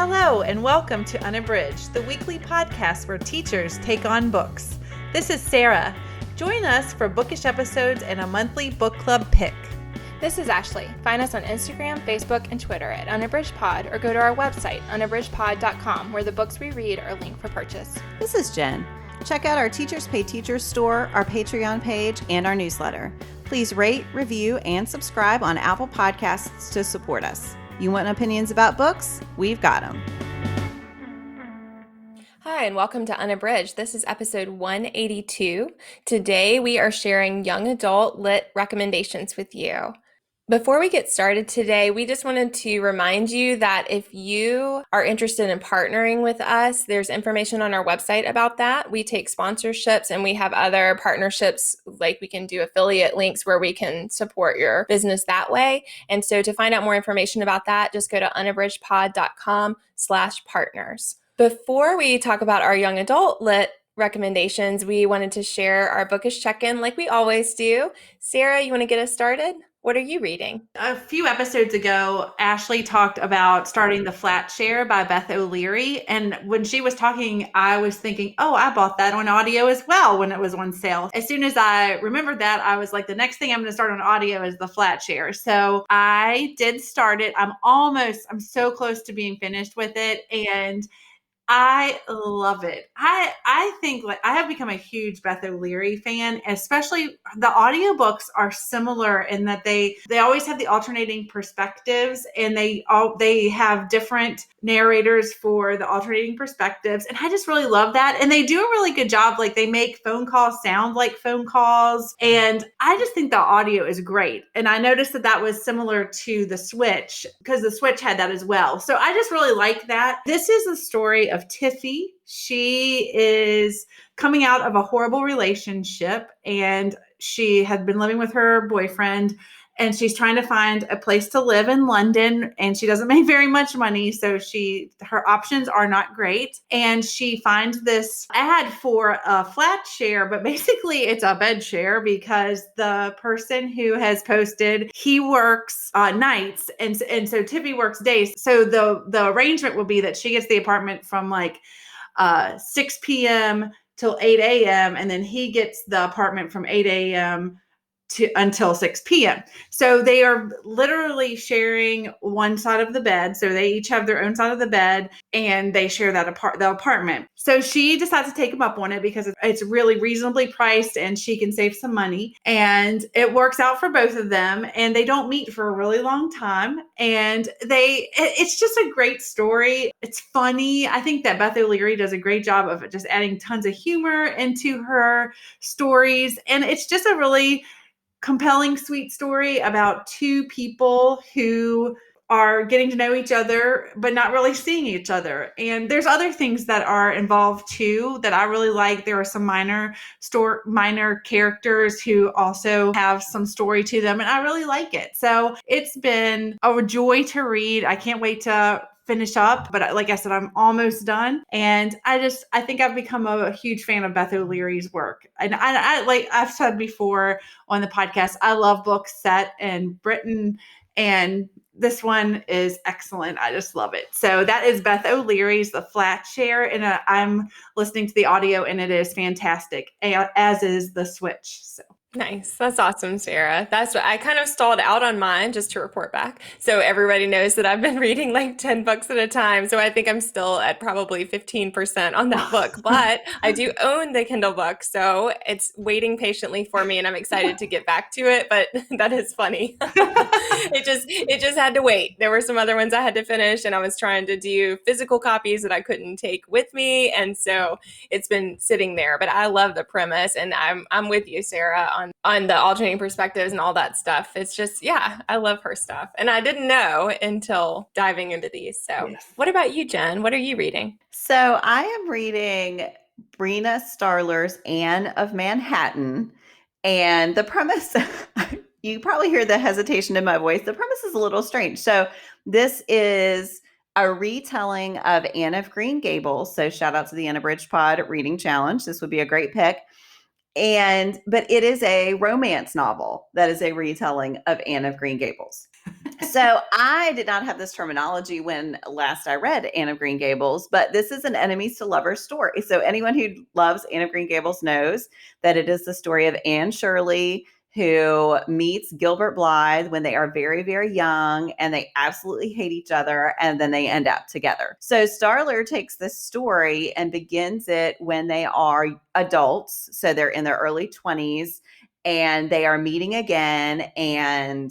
Hello and welcome to Unabridged, the weekly podcast where teachers take on books. This is Sara. Join us for bookish episodes and a monthly book club pick. This is Ashley. Find us on Instagram, Facebook, and Twitter at UnabridgedPod or go to our website, unabridgedpod.com, where the books we read are linked for purchase. This is Jen. Check out our Teachers Pay Teachers store, our Patreon page, and our newsletter. Please rate, review, and subscribe on Apple Podcasts to support us. You want opinions about books? We've got them. Hi, and welcome to Unabridged. This is episode 182. Today, we are sharing young adult lit recommendations with you. Before we get started today, we just wanted to remind you that if you are interested in partnering with us, there's information on our website about that. We take sponsorships and we have other partnerships, like we can do affiliate links where we can support your business that way. And so to find out more information about that, just go to unabridgedpod.com/partners. Before we talk about our young adult lit recommendations, we wanted to share our bookish check-in like we always do. Sara, you want to get us started? What are you reading? A few episodes ago, Ashley talked about starting The Flat Share by Beth O'Leary. And when she was talking, I was thinking, oh, I bought that on audio as well when it was on sale. As soon as I remembered that, I was like, the next thing I'm going to start on audio is The Flat Share. So I did start it. I'm so close to being finished with it. And I love it. I think like I have become a huge Beth O'Leary fan, especially the audiobooks are similar in that they always have the alternating perspectives and they have different narrators for the alternating perspectives. And I just really love that. And they do a really good job. Like they make phone calls sound like phone calls. And I just think the audio is great. And I noticed that was similar to the Switch because the Switch had that as well. So I just really like that. This is a story of Tiffy. She is coming out of a horrible relationship and she had been living with her boyfriend and she's trying to find a place to live in London and she doesn't make very much money. So her options are not great. And she finds this ad for a flat share, but basically it's a bed share because the person who has posted, he works nights. And so Tiffy works days. So the arrangement will be that she gets the apartment from like 6 p.m. till 8 a.m. And then he gets the apartment from 8 a.m. until 6 p.m. So they are literally sharing one side of the bed. So they each have their own side of the bed and they share the apartment. So she decides to take him up on it because it's really reasonably priced and she can save some money. And it works out for both of them. And they don't meet for a really long time. And it's just a great story. It's funny. I think that Beth O'Leary does a great job of just adding tons of humor into her stories. And it's just a really compelling, sweet story about two people who are getting to know each other, but not really seeing each other. And there's other things that are involved too that I really like. There are some minor characters who also have some story to them, and I really like it. So it's been a joy to read. I can't wait to finish up, but like I said, I'm almost done. And I think I've become a huge fan of Beth O'Leary's work. And I like I've said before on the podcast, I love books set in Britain and this one is excellent. I just love it. So that is Beth O'Leary's The Flat Share. And I'm listening to the audio and it is fantastic, as is the Switch. So. Nice. That's awesome, Sara. That's what I kind of stalled out on mine just to report back. So everybody knows that I've been reading like 10 books at a time. So I think I'm still at probably 15% on that book, but I do own the Kindle book. So it's waiting patiently for me and I'm excited to get back to it. But that is funny. It just had to wait. There were some other ones I had to finish and I was trying to do physical copies that I couldn't take with me. And so it's been sitting there, but I love the premise and I'm with you, Sara, on the alternating perspectives and all that stuff. It's just, yeah, I love her stuff. And I didn't know until diving into these. So yes. What about you, Jen? What are you reading? So I am reading Brina Starler's Anne of Manhattan. And the premise, you probably hear the hesitation in my voice. The premise is a little strange. So this is a retelling of Anne of Green Gables. So shout out to the Unabridged Pod Reading Challenge. This would be a great pick. But it is a romance novel that is a retelling of Anne of Green Gables. So I did not have this terminology when last I read Anne of Green Gables, but this is an enemies to lovers story. So anyone who loves Anne of Green Gables knows that it is the story of Anne Shirley, who meets Gilbert Blythe when they are very, very young, and they absolutely hate each other, and then they end up together. So Starler takes this story and begins it when they are adults. So they're in their early 20s, and they are meeting again, and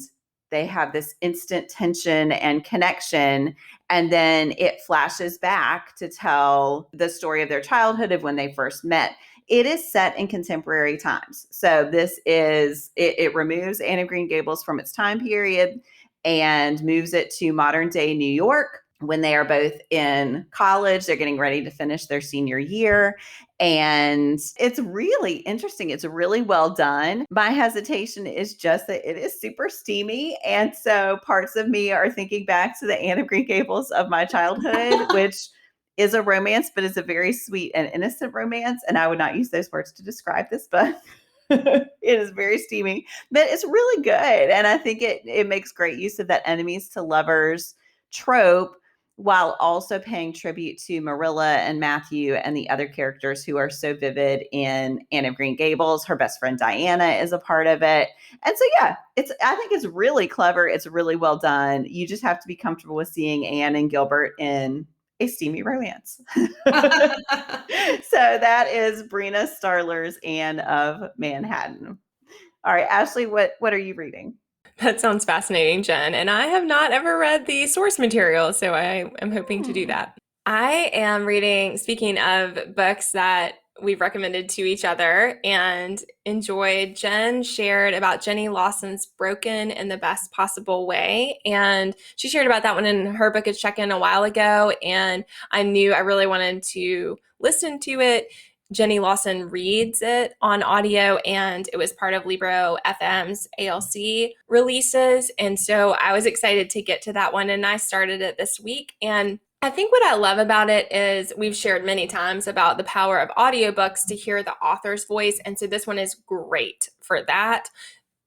they have this instant tension and connection. And then it flashes back to tell the story of their childhood, of when they first met. It is set in contemporary times. So it removes Anne of Green Gables from its time period and moves it to modern day New York when they are both in college. They're getting ready to finish their senior year. And it's really interesting. It's really well done. My hesitation is just that it is super steamy. And so parts of me are thinking back to the Anne of Green Gables of my childhood, which is a romance, but is a very sweet and innocent romance. And I would not use those words to describe this, but it is very steamy, but it's really good. And I think it makes great use of that enemies to lovers trope, while also paying tribute to Marilla and Matthew and the other characters who are so vivid in Anne of Green Gables. Her best friend Diana is a part of it. And so, yeah, I think it's really clever. It's really well done. You just have to be comfortable with seeing Anne and Gilbert in a steamy romance. So that is Brina Starler's Anne of Manhattan. All right, Ashley, what are you reading? That sounds fascinating, Jen. And I have not ever read the source material, so I am hoping to do that. I am reading, speaking of books that we've recommended to each other and enjoyed, Jen shared about Jenny Lawson's Broken in the Best Possible Way. And she shared about that one in her book of Check-In a while ago. And I knew I really wanted to listen to it. Jenny Lawson reads it on audio, and it was part of Libro FM's ALC releases. And so I was excited to get to that one, and I started it this week. And I think what I love about it is we've shared many times about the power of audiobooks to hear the author's voice. And so this one is great for that.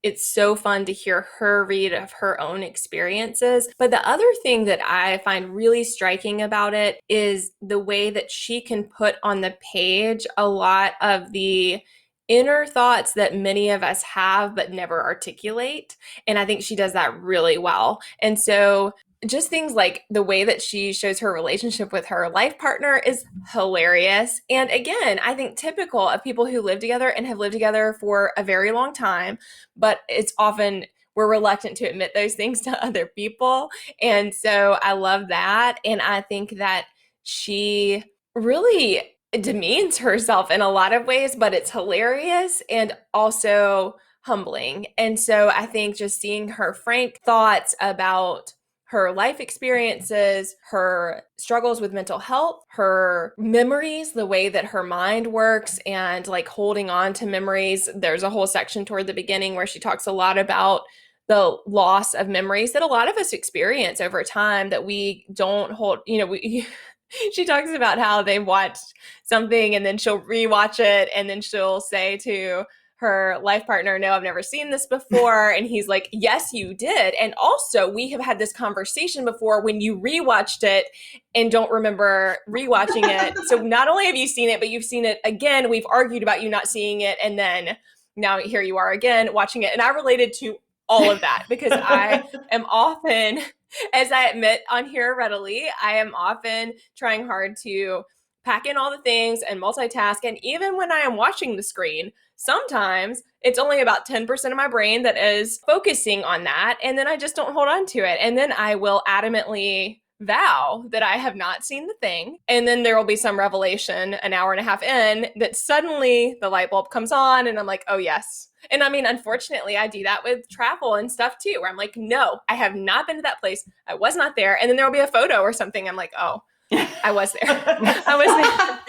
It's so fun to hear her read of her own experiences. But the other thing that I find really striking about it is the way that she can put on the page a lot of the inner thoughts that many of us have but never articulate. And I think she does that really well. And so just things like the way that she shows her relationship with her life partner is hilarious. And again, I think typical of people who live together and have lived together for a very long time, but it's often we're reluctant to admit those things to other people. And so I love that. And I think that she really demeans herself in a lot of ways, but it's hilarious and also humbling. And so I think just seeing her frank thoughts about her life experiences, her struggles with mental health, her memories, the way that her mind works, and like holding on to memories. There's a whole section toward the beginning where she talks a lot about the loss of memories that a lot of us experience over time that we don't hold, she talks about how they watched something and then she'll rewatch it and then she'll say to her life partner, no, I've never seen this before. And he's like, yes, you did. And also we have had this conversation before when you rewatched it and don't remember rewatching it. So not only have you seen it, but you've seen it again. We've argued about you not seeing it. And then now here you are again watching it. And I related to all of that because I am often, as I admit on here readily, I am often trying hard to pack in all the things and multitask. And even when I am watching the screen, sometimes it's only about 10% of my brain that is focusing on that. And then I just don't hold on to it. And then I will adamantly vow that I have not seen the thing. And then there will be some revelation an hour and a half in that suddenly the light bulb comes on and I'm like, oh, yes. And I mean, unfortunately, I do that with travel and stuff too, where I'm like, no, I have not been to that place. I was not there. And then there will be a photo or something. I'm like, oh, I was there. I was there.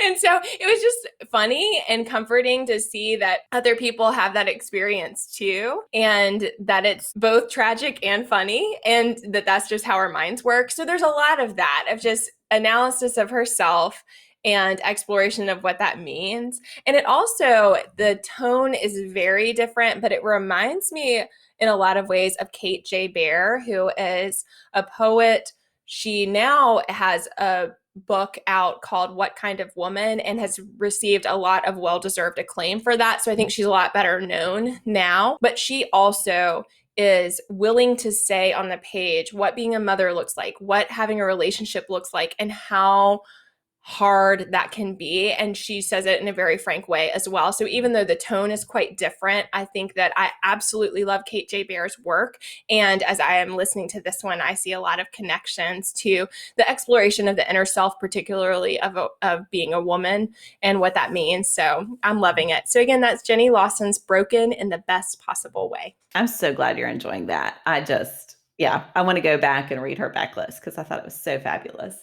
And so it was just funny and comforting to see that other people have that experience too, and that it's both tragic and funny, and that that's just how our minds work. So there's a lot of that, of just analysis of herself and exploration of what that means. And it also, the tone is very different, but it reminds me, in a lot of ways of Kate J. Bear, who is a poet. She now has a book out called What Kind of Woman and has received a lot of well-deserved acclaim for that. So I think she's a lot better known now. But she also is willing to say on the page what being a mother looks like, what having a relationship looks like, and how hard that can be. And she says it in a very frank way as well. So even though the tone is quite different, I think that I absolutely love Kate J. Bear's work. And as I am listening to this one, I see a lot of connections to the exploration of the inner self, particularly of being a woman and what that means. So I'm loving it. So again, that's Jenny Lawson's Broken in the Best Possible Way. I'm so glad you're enjoying that. I want to go back and read her backlist because I thought it was so fabulous.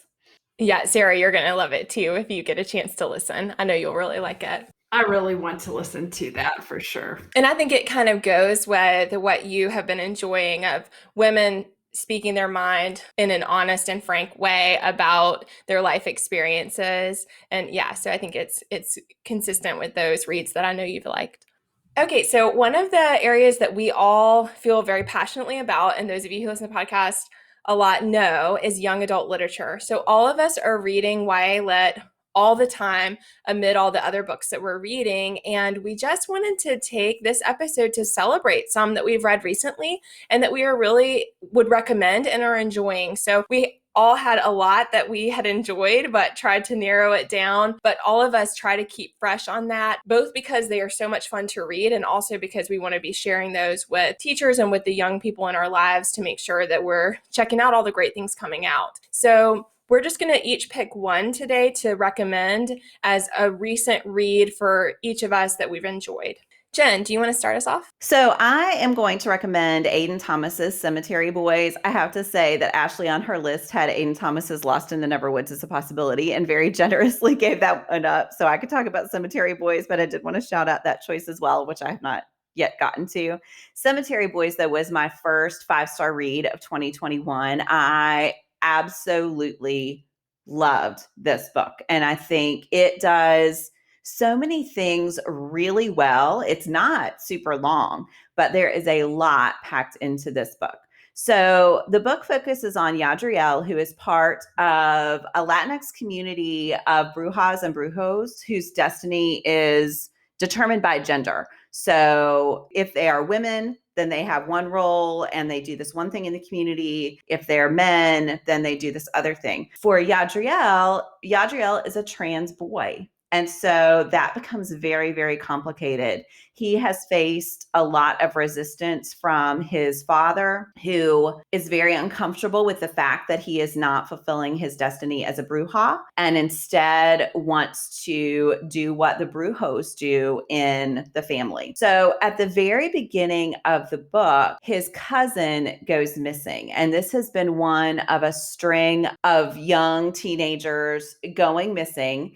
Yeah, Sara, you're going to love it too if you get a chance to listen. I know you'll really like it. I really want to listen to that for sure. And I think it kind of goes with what you have been enjoying of women speaking their mind in an honest and frank way about their life experiences. And yeah, so I think it's consistent with those reads that I know you've liked. Okay, so one of the areas that we all feel very passionately about, and those of you who listen to the podcast a lot know, is young adult literature. So all of us are reading YA Lit all the time amid all the other books that we're reading. And we just wanted to take this episode to celebrate some that we've read recently and that we are really would recommend and are enjoying. So we all had a lot that we had enjoyed, but tried to narrow it down. But all of us try to keep fresh on that, both because they are so much fun to read and also because we want to be sharing those with teachers and with the young people in our lives to make sure that we're checking out all the great things coming out. So we're just going to each pick one today to recommend as a recent read for each of us that we've enjoyed. Jen, do you want to start us off? So I am going to recommend Aiden Thomas's Cemetery Boys. I have to say that Ashley on her list had Aiden Thomas's Lost in the Neverwoods as a possibility and very generously gave that one up. So I could talk about Cemetery Boys, but I did want to shout out that choice as well, which I have not yet gotten to. Cemetery Boys, though, was my first 5-star read of 2021. I absolutely loved this book. And I think it does so many things really well. It's not super long, but there is a lot packed into this book. So the book focuses on Yadriel, who is part of a Latinx community of brujas and brujos whose destiny is determined by gender. So if they are women, then they have one role and they do this one thing in the community. If they're men, then they do this other thing. For Yadriel is a trans boy. And so that becomes very, very complicated. He has faced a lot of resistance from his father, who is very uncomfortable with the fact that he is not fulfilling his destiny as a bruja and instead wants to do what the brujos do in the family. So at the very beginning of the book, his cousin goes missing. And this has been one of a string of young teenagers going missing.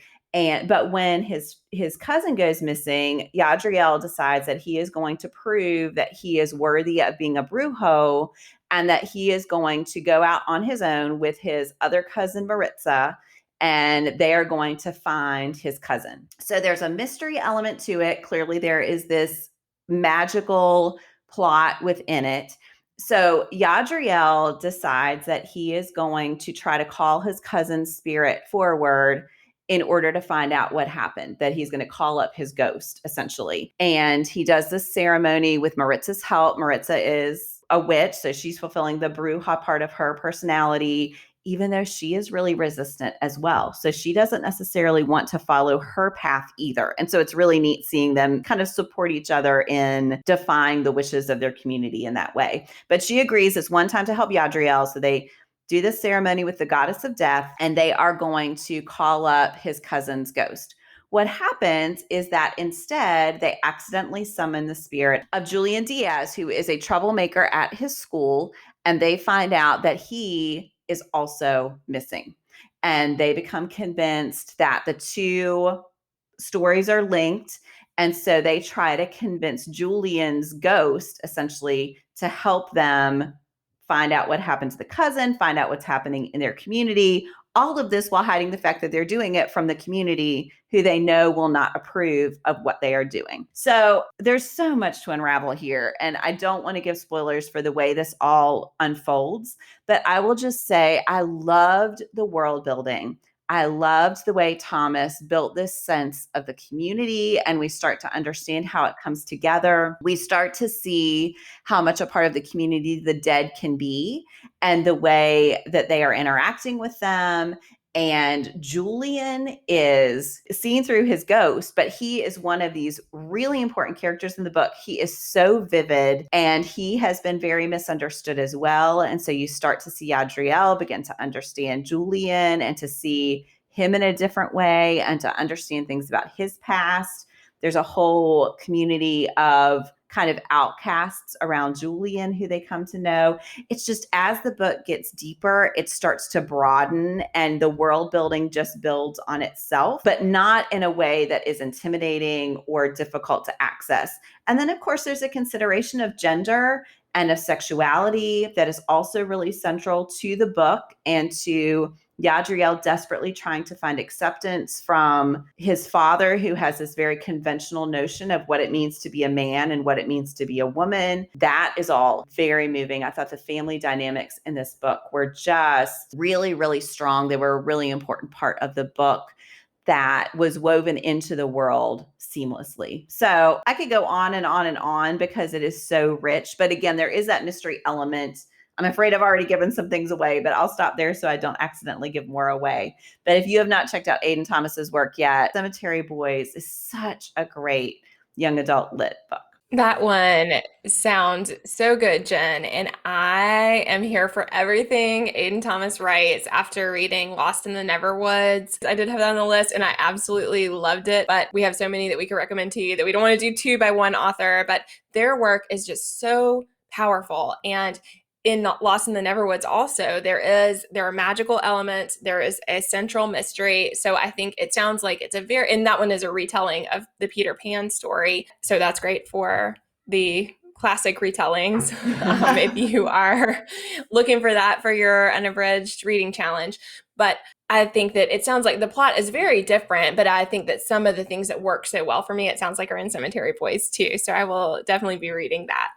But when his cousin goes missing, Yadriel decides that he is going to prove that he is worthy of being a brujo and that he is going to go out on his own with his other cousin Maritza, and they are going to find his cousin. So there's a mystery element to it. Clearly, there is this magical plot within it. So Yadriel decides that he is going to try to call his cousin's spirit forward in order to find out what happened, that he's going to call up his ghost, essentially. And he does this ceremony with Maritza's help. Maritza is a witch, so she's fulfilling the bruja part of her personality, even though she is really resistant as well. So she doesn't necessarily want to follow her path either. And so it's really neat seeing them kind of support each other in defying the wishes of their community in that way. But she agrees it's one time to help Yadriel, so they do this ceremony with the goddess of death, and they are going to call up his cousin's ghost. What happens is that instead they accidentally summon the spirit of Julian Diaz, who is a troublemaker at his school, and they find out that he is also missing. And they become convinced that the two stories are linked. And so they try to convince Julian's ghost, essentially, to help them find out what happened to the cousin, find out what's happening in their community, all of this while hiding the fact that they're doing it from the community who they know will not approve of what they are doing. So there's so much to unravel here. And I don't want to give spoilers for the way this all unfolds, but I will just say I loved the world building. I loved the way Thomas built this sense of the community, and we start to understand how it comes together. We start to see how much a part of the community the dead can be and the way that they are interacting with them. And Julian is seen through his ghost, but he is one of these really important characters in the book. He is so vivid, and he has been very misunderstood as well. And so you start to see Adriel begin to understand Julian and to see him in a different way and to understand things about his past. There's a whole community of kind of outcasts around Julian who they come to know. It's just as the book gets deeper, it starts to broaden and the world building just builds on itself, but not in a way that is intimidating or difficult to access. And then, of course, there's a consideration of gender and of sexuality that is also really central to the book and to Yadriel desperately trying to find acceptance from his father, who has this very conventional notion of what it means to be a man and what it means to be a woman. That is all very moving. I thought the family dynamics in this book were just really, really strong. They were a really important part of the book that was woven into the world seamlessly. So I could go on and on and on because it is so rich. But again, there is that mystery element. I'm afraid I've already given some things away, but I'll stop there so I don't accidentally give more away. But if you have not checked out Aiden Thomas's work yet, Cemetery Boys is such a great young adult lit book. That one sounds so good, Jen. And I am here for everything Aiden Thomas writes after reading Lost in the Neverwoods. I did have that on the list and I absolutely loved it. But we have so many that we could recommend to you that we don't want to do two by one author. But their work is just so powerful. And in Lost in the Neverwoods also, there are magical elements. There is a central mystery. So I think it sounds like and that one is a retelling of the Peter Pan story. So that's great for the classic retellings. If you are looking for that for your unabridged reading challenge. But I think that it sounds like the plot is very different, but I think that some of the things that work so well for me, it sounds like are in Cemetery Boys too. So I will definitely be reading that.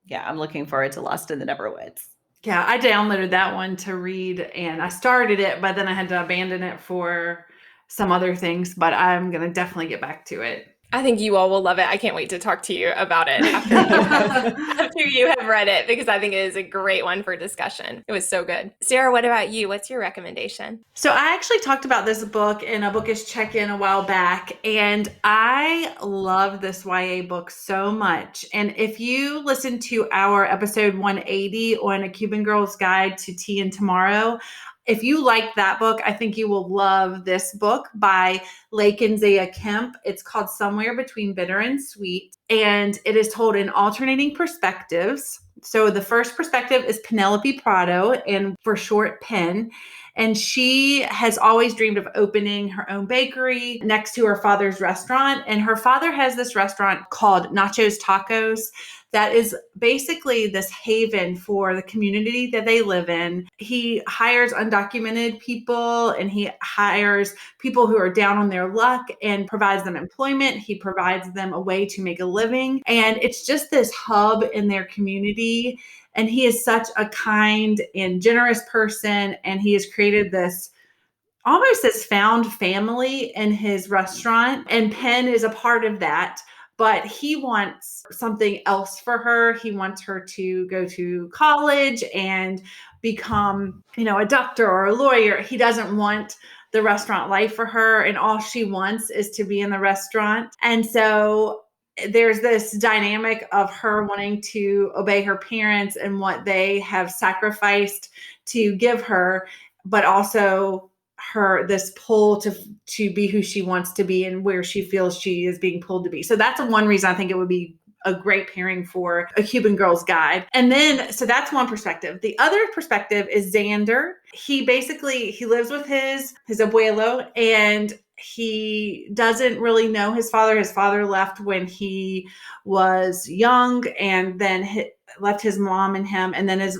Yeah, I'm looking forward to Lost in the Neverwoods. Yeah, I downloaded that one to read and I started it, but then I had to abandon it for some other things, but I'm going to definitely get back to it. I think you all will love it. I can't wait to talk to you about it after you have read it, because I think it is a great one for discussion. It was so good. Sarah, what about you? What's your recommendation? So I actually talked about this book in a bookish check-in a while back, and I love this YA book so much. And if you listen to our episode 180 on A Cuban Girl's Guide to Tea and Tomorrow, if you like that book, I think you will love this book by Laekan Kemp. It's called Somewhere Between Bitter and Sweet, and it is told in alternating perspectives. So the first perspective is Penelope Prado, and for short, Pen. And she has always dreamed of opening her own bakery next to her father's restaurant. And her father has this restaurant called Nacho's Tacos that is basically this haven for the community that they live in. He hires undocumented people and he hires people who are down on their luck and provides them employment. He provides them a way to make a living. And it's just this hub in their community. And he is such a kind and generous person. And he has created this almost this found family in his restaurant. And Penn is a part of that. But he wants something else for her. He wants her to go to college and become, a doctor or a lawyer. He doesn't want the restaurant life for her. And all she wants is to be in the restaurant. And so there's this dynamic of her wanting to obey her parents and what they have sacrificed to give her, but also this pull to be who she wants to be and where she feels she is being pulled to be. So that's one reason I think it would be a great pairing for A Cuban Girl's Guide. And then, so that's one perspective. The other perspective is Xander. He lives with his abuelo, and he doesn't really know his father. His father left when he was young and then left his mom and him. And then his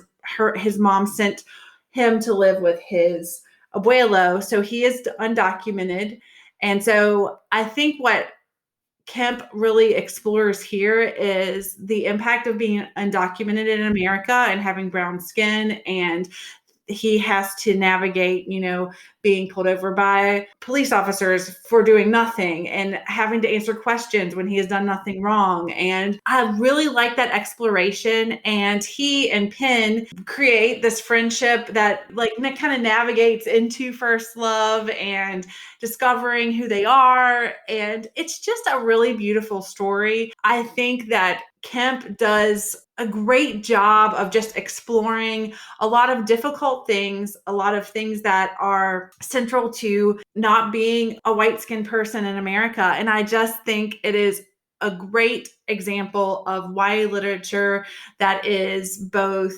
his mom sent him to live with his abuelo, so he is undocumented. And so I think what Kemp really explores here is the impact of being undocumented in America and having brown skin, and he has to navigate, being pulled over by police officers for doing nothing and having to answer questions when he has done nothing wrong. And I really like that exploration. And he and Penn create this friendship that kind of navigates into first love and discovering who they are. And it's just a really beautiful story. I think that Kemp does a great job of just exploring a lot of difficult things, a lot of things that are central to not being a white-skinned person in America. And I just think it is a great example of YA literature that is both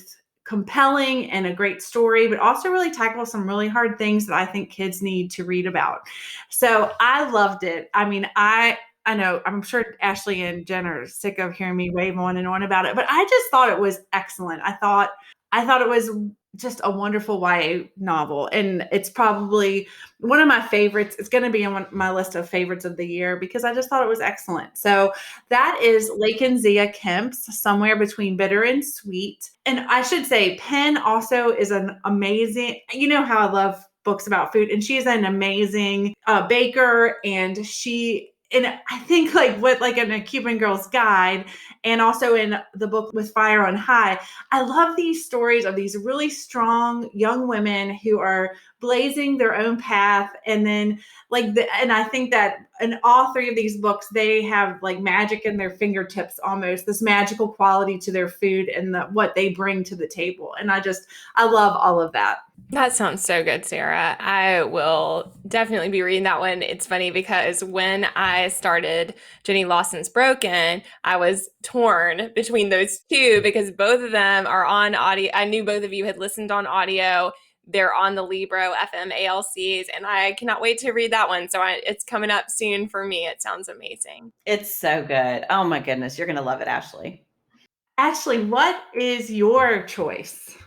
compelling and a great story, but also really tackles some really hard things that I think kids need to read about. So I loved it. I mean, I know, I'm sure Ashley and Jen are sick of hearing me rave on and on about it, but I just thought it was excellent. I thought it was just a wonderful YA novel, and it's probably one of my favorites. It's going to be on my list of favorites of the year because I just thought it was excellent. So that is Laekan Zia Kemp's Somewhere Between Bitter and Sweet. And I should say, Penn also is an amazing, you know how I love books about food, and she is an amazing baker, and I think in A Cuban Girl's Guide and also in the book With Fire on High, I love these stories of these really strong young women who are blazing their own path. And then and I think that in all three of these books, they have magic in their fingertips, almost this magical quality to their food and what they bring to the table. And I love all of that. That sounds so good, Sara. I will definitely be reading that one. It's funny because when I started Jenny Lawson's Broken, I was torn between those two because both of them are on audio. I knew both of you had listened on audio. They're on the Libro FM ALCs, and I cannot wait to read that one. So it's coming up soon for me. It sounds amazing. It's so good. Oh my goodness. You're going to love it, Ashley. Ashley, what is your choice?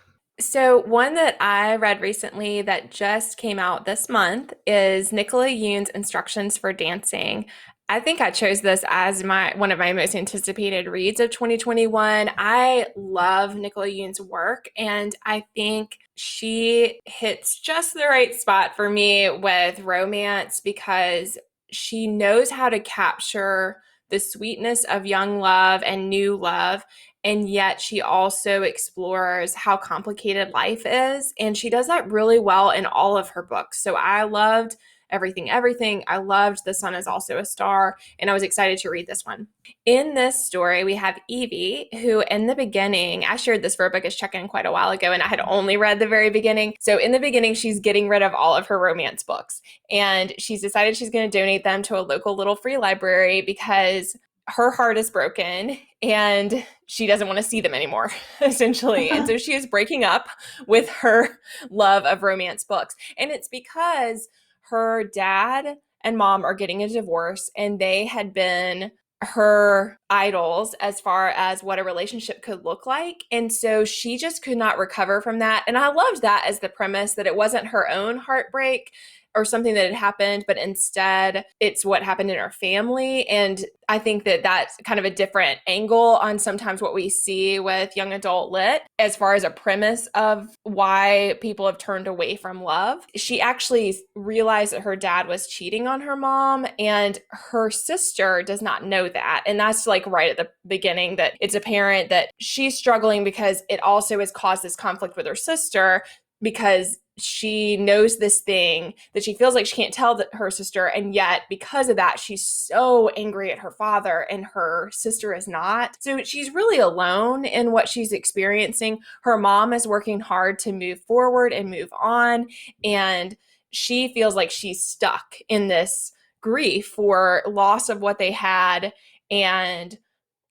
So one that I read recently that just came out this month is Nicola Yoon's Instructions for Dancing. I think I chose this as one of my most anticipated reads of 2021. I love Nicola Yoon's work, and I think she hits just the right spot for me with romance because she knows how to capture the sweetness of young love and new love. And yet she also explores how complicated life is. And she does that really well in all of her books. So I loved Everything, Everything. I loved The Sun Is Also a Star. And I was excited to read this one. In this story, we have Evie, who in the beginning, I shared this for a bookish check-in quite a while ago, and I had only read the very beginning. So in the beginning, she's getting rid of all of her romance books. And she's decided she's going to donate them to a local little free library because her heart is broken and she doesn't want to see them anymore, essentially. And so she is breaking up with her love of romance books. And it's because her dad and mom are getting a divorce, and they had been her idols as far as what a relationship could look like. And so she just could not recover from that. And I loved that as the premise, that it wasn't her own heartbreak or something that had happened, but instead it's what happened in her family. And I think that that's kind of a different angle on sometimes what we see with young adult lit as far as a premise of why people have turned away from love. She actually realized that her dad was cheating on her mom, and her sister does not know that. And that's right at the beginning, that it's apparent that she's struggling because it also has caused this conflict with her sister, because she knows this thing that she feels like she can't tell her sister. And yet because of that, she's so angry at her father, and her sister is not. So she's really alone in what she's experiencing. Her mom is working hard to move forward and move on. And she feels like she's stuck in this grief for loss of what they had and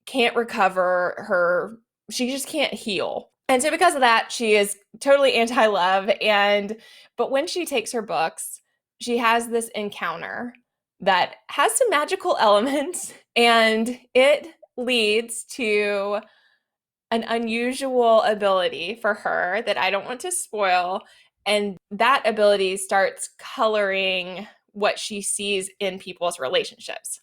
can't recover she just can't heal. And so because of that, she is totally anti-love. But when she takes her books, she has this encounter that has some magical elements, and it leads to an unusual ability for her that I don't want to spoil. And that ability starts coloring what she sees in people's relationships.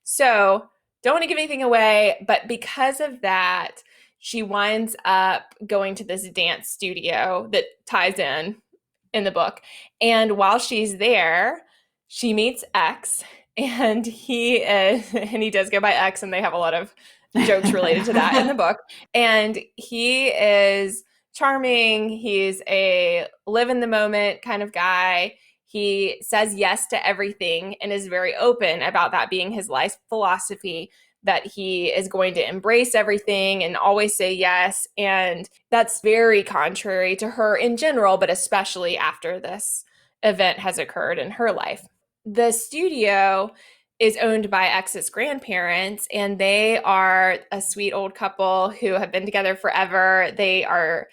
So, don't want to give anything away, but because of that, she winds up going to this dance studio that ties in the book. And while she's there, she meets X, and he does go by X, and they have a lot of jokes related to that in the book. And he is charming. He's a live in the moment kind of guy. He says yes to everything and is very open about that being his life philosophy, that he is going to embrace everything and always say yes. And that's very contrary to her in general, but especially after this event has occurred in her life. The studio is owned by X's grandparents, and they are a sweet old couple who have been together forever. They are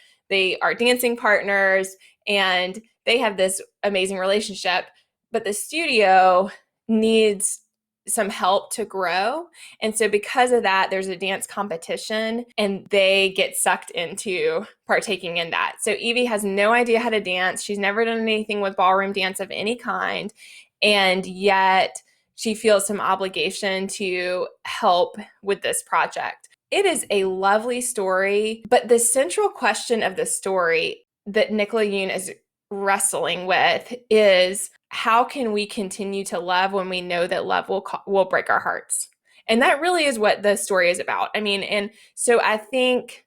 dancing partners, and they have this amazing relationship, but the studio needs some help to grow. And so because of that, there's a dance competition and they get sucked into partaking in that. So Evie has no idea how to dance. She's never done anything with ballroom dance of any kind. And yet she feels some obligation to help with this project. It is a lovely story, but the central question of the story that Nicola Yoon is wrestling with is, how can we continue to love when we know that love will break our hearts? And that really is what the story is about. I mean, and so I think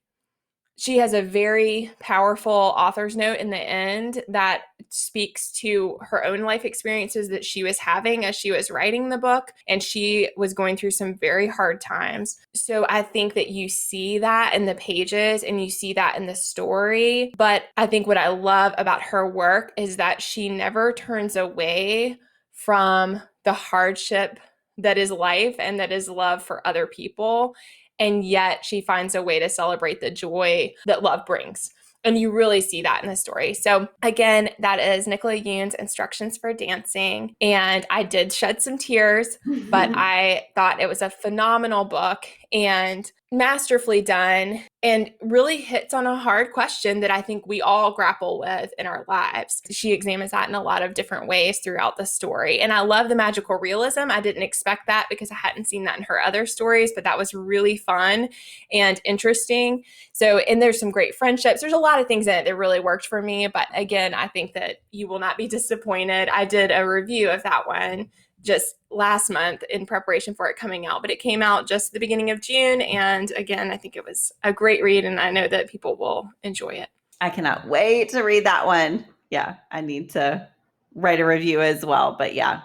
she has a very powerful author's note in the end that speaks to her own life experiences that she was having as she was writing the book. And she was going through some very hard times. So I think that you see that in the pages and you see that in the story. But I think what I love about her work is that she never turns away from the hardship that is life and that is love for other people. And yet she finds a way to celebrate the joy that love brings. And you really see that in the story. So again, that is Nicola Yoon's Instructions for Dancing. And I did shed some tears, but I thought it was a phenomenal book and masterfully done, and really hits on a hard question that I think we all grapple with in our lives. She examines that in a lot of different ways throughout the story. And I love the magical realism. I didn't expect that because I hadn't seen that in her other stories, but that was really fun and interesting. So, and there's some great friendships. There's a lot of things in it that really worked for me. But again, I think that you will not be disappointed. I did a review of that one just last month in preparation for it coming out, but it came out just the beginning of June. And again, I think it was a great read, and I know that people will enjoy it. I cannot wait to read that one. Yeah, I need to write a review as well. But yeah,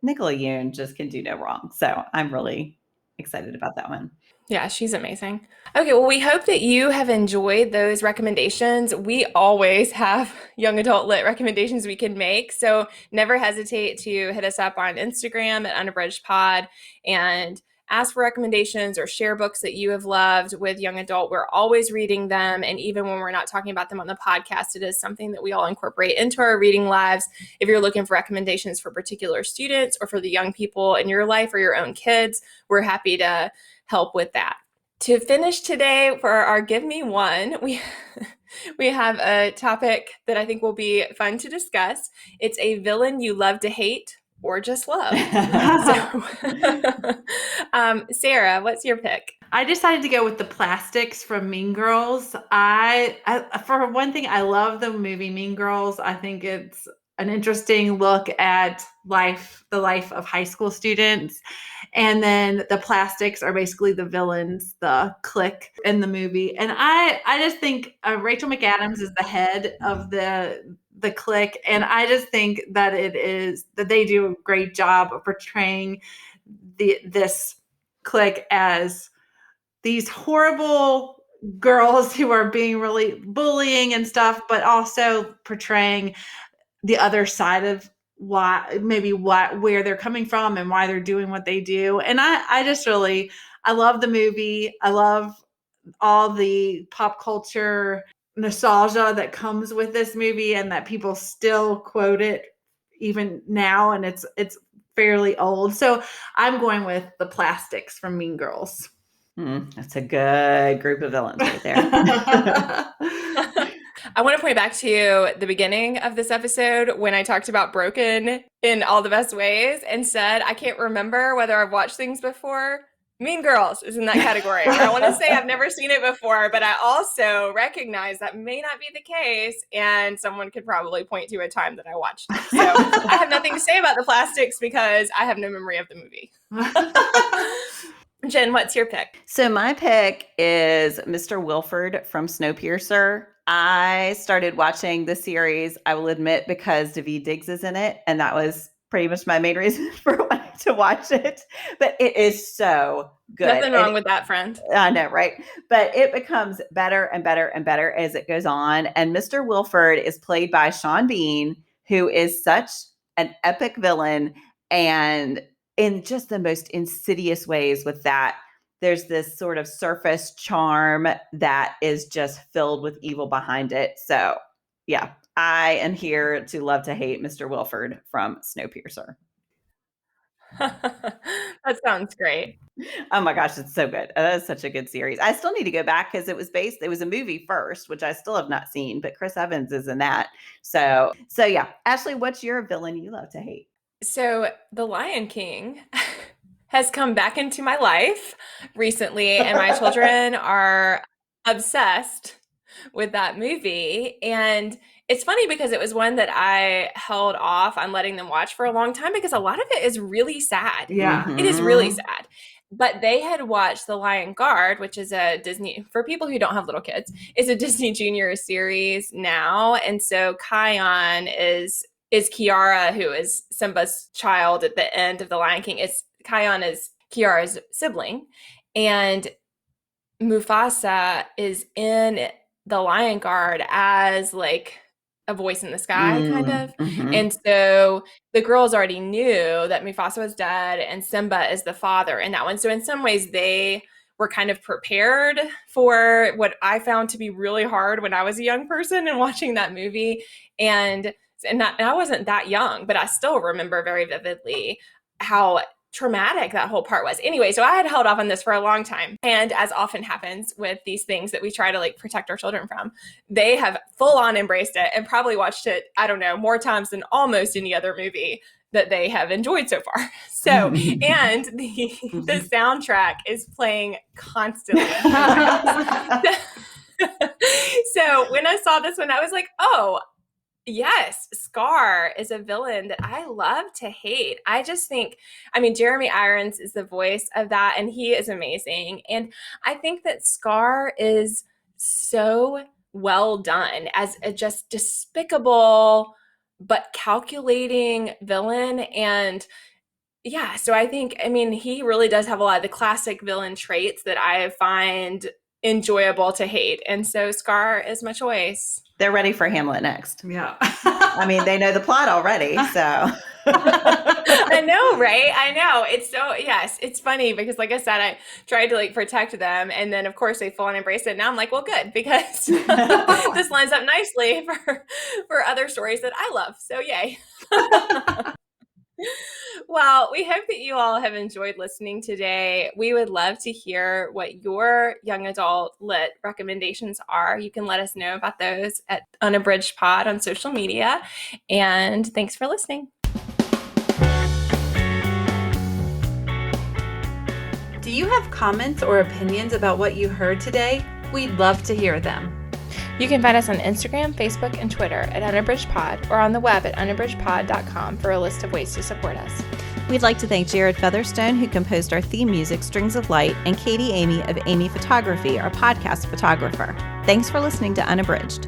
Nicola Yoon just can do no wrong. So I'm really excited about that one. Yeah, she's amazing. Okay, well, we hope that you have enjoyed those recommendations. We always have young adult lit recommendations we can make. So never hesitate to hit us up on Instagram at Unabridged Pod and ask for recommendations or share books that you have loved with young adult. We're always reading them. And even when we're not talking about them on the podcast, it is something that we all incorporate into our reading lives. If you're looking for recommendations for particular students or for the young people in your life or your own kids, we're happy to help with that. To finish today for our Give Me One, we have a topic that I think will be fun to discuss. It's a villain you love to hate or just love. Sarah, what's your pick? I decided to go with the Plastics from Mean Girls. I for one thing, I love the movie Mean Girls. I think it's an interesting look at the life of high school students. And then the Plastics are basically the villains, the clique in the movie. And I just think Rachel McAdams is the head of the clique. And I just think that they do a great job of portraying this clique as these horrible girls who are being really bullying and stuff, but also portraying the other side of where they're coming from and why they're doing what they do. And I love the movie. I love all the pop culture nostalgia that comes with this movie and that people still quote it even now. And it's fairly old. So I'm going with the Plastics from Mean Girls. That's a good group of villains right there. I want to point back to the beginning of this episode when I talked about Broken in all the best ways and said, I can't remember whether I've watched things before. Mean Girls is in that category. I want to say I've never seen it before, but I also recognize that may not be the case, and someone could probably point to a time that I watched it. So I have nothing to say about the plastics because I have no memory of the movie. Jen, what's your pick? So my pick is Mr. Wilford from Snowpiercer. I started watching the series, I will admit, because Daveed Diggs is in it, and that was pretty much my main reason for wanting to watch it. But it is so good. Nothing wrong with that, friend. I know, right? But it becomes better and better and better as it goes on. And Mr. Wilford is played by Sean Bean, who is such an epic villain, and in just the most insidious ways with that. There's this sort of surface charm that is just filled with evil behind it. So, yeah, I am here to love to hate Mr. Wilford from Snowpiercer. That sounds great. Oh my gosh, it's so good. That is such a good series. I still need to go back because it was a movie first, which I still have not seen, but Chris Evans is in that. So yeah. Ashley, what's your villain you love to hate? So The Lion King has come back into my life recently, and my children are obsessed with that movie. And it's funny because it was one that I held off on letting them watch for a long time because a lot of it is really sad. Yeah. It is really sad. But they had watched The Lion Guard, which is a Disney, for people who don't have little kids, it's a Disney Junior series now. And so Kion is Kiara, who is Simba's child at the end of The Lion King. Kion is Kiara's sibling. And Mufasa is in The Lion Guard as like a voice in the sky, kind of. Mm-hmm. And so the girls already knew that Mufasa was dead and Simba is the father in that one. So in some ways they were kind of prepared for what I found to be really hard when I was a young person and watching that movie. And I wasn't that young, but I still remember very vividly how traumatic that whole part was. Anyway, so I had held off on this for a long time. And as often happens with these things that we try to like protect our children from, they have full on embraced it and probably watched it, I don't know, more times than almost any other movie that they have enjoyed so far. So, and the soundtrack is playing constantly. So when I saw this one, I was like, oh, yes, Scar is a villain that I love to hate. I just think, Jeremy Irons is the voice of that, and he is amazing. And I think that Scar is so well done as a just despicable but calculating villain. And yeah, so I think, he really does have a lot of the classic villain traits that I find enjoyable to hate. And so Scar is my choice. They're ready for Hamlet next. Yeah. They know the plot already, so. I know, right? I know. It's so, yes, it's funny because like I said, I tried to like protect them. And then of course they full on embrace it. Now I'm like, well, good, because this lines up nicely for other stories that I love. So yay. Well, we hope that you all have enjoyed listening today. We would love to hear what your young adult lit recommendations are. You can let us know about those at Unabridged Pod on social media. And thanks for listening. Do you have comments or opinions about what you heard today? We'd love to hear them. You can find us on Instagram, Facebook, and Twitter at Unabridged Pod, or on the web at unabridgedpod.com for a list of ways to support us. We'd like to thank Jared Featherstone, who composed our theme music, Strings of Light, and Katie Amy of Amy Photography, our podcast photographer. Thanks for listening to Unabridged.